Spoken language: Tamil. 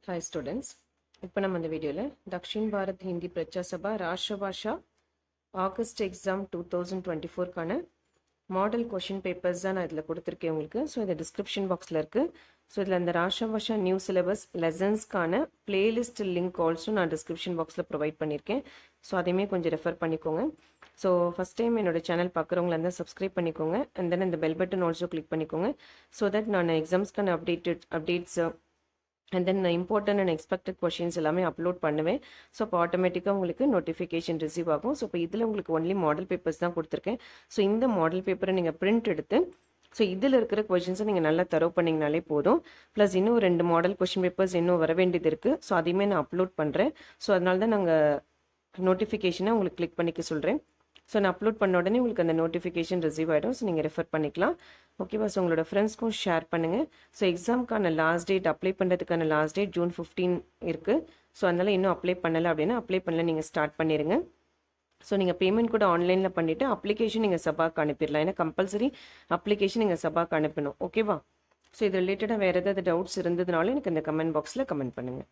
Hi students. இப்போ நம்ம இந்த வீடியோவில் தக்ஷின் பாரத் ஹிந்தி பிரச்சா சபா ராஷ்டிரபாஷா ஆகஸ்ட் எக்ஸாம் 2024க்கான மாடல் கொஷின் பேப்பர்ஸ் தான் நான் இதில் கொடுத்துருக்கேன் உங்களுக்கு. ஸோ இந்த டிஸ்கிரிப்ஷன் பாக்ஸில் இருக்குது. ஸோ இதில் இந்த ராஷ்டிரபாஷா நியூ சிலபஸ் லெசன்ஸ்க்கான பிளேலிஸ்ட் லிங்க் ஆல்சோ நான் டிஸ்கிரிப்ஷன் பாக்ஸில் ப்ரொவைட் பண்ணியிருக்கேன். ஸோ அதையுமே கொஞ்சம் ரெஃபர் பண்ணிக்கோங்க. ஸோ ஃபஸ்ட் டைம் என்னோட சேனல் பார்க்குறவங்களா இருந்தால் சப்ஸ்கிரைப் பண்ணிக்கோங்க. அண்ட் தென் இந்த பெல் பட்டன் ஆல்சோ கிளிக் பண்ணிக்கோங்க. ஸோ தட் நான் எக்ஸாம்ஸ்க்கான updates and then important and expected questions எல்லாமே அப்லோட் பண்ணுவேன். ஸோ அப்போ ஆட்டோமேட்டிக்காக உங்களுக்கு நோட்டிஃபிகேஷன் ரிசீவ் ஆகும். ஸோ இப்போ இதில் உங்களுக்கு ஒன்லி மாடல் பேப்பர்ஸ் தான் கொடுத்துருக்கேன். ஸோ இந்த மாடல் பேப்பரை நீங்கள் பிரிண்ட் எடுத்து ஸோ இதில் இருக்கிற கொஷின்ஸை நீங்கள் நல்லா தரவு பண்ணிங்கனாலே போதும். ப்ளஸ் இன்னும் 2 மாடல் கொஷின் பேப்பர்ஸ் இன்னும் வர வேண்டியது இருக்குது. ஸோ அதையுமே நான் அப்லோட் பண்ணுறேன். ஸோ அதனால தான் நாங்கள் நோட்டிஃபிகேஷனை உங்களுக்கு கிளிக் பண்ணிக்க சொல்கிறேன். ஸோ நான் அப்லோட் பண்ண உடனே உங்களுக்கு அந்த நோட்டிஃபிகேஷன் ரிசீவ் ஆகிடும். ஸோ நீங்கள் ரெஃபர் பண்ணிக்கலாம். ஓகேவா? ஸோ உங்களோட ஃப்ரெண்ட்ஸ்க்கும் ஷேர் பண்ணுங்கள். ஸோ எக்ஸாமுக்கான லாஸ்ட் டேட் அப்ளை பண்ணுறதுக்கான லாஸ்ட் டேட் June 15 இருக்குது. ஸோ அதனால் இன்னும் அப்ளை பண்ணலை அப்படின்னா அப்ளை பண்ணல நீங்கள் ஸ்டார்ட் பண்ணிடுங்க. ஸோ நீங்கள் பேமெண்ட் கூட ஆன்லைனில் பண்ணிவிட்டு அப்ளிகேஷன் நீங்கள் சபாக்கு அனுப்பிடலாம். ஏன்னா கம்பல்சரி அப்ளிகேஷன் நீங்கள் சபாக்கு அனுப்பணும். ஓகேவா? ஸோ இது ரிலேட்டடாக வேறு ஏதாவது டவுட்ஸ் இருந்ததுனாலும் எனக்கு இந்த கமெண்ட் பாக்ஸில் கமெண்ட் பண்ணுங்கள்.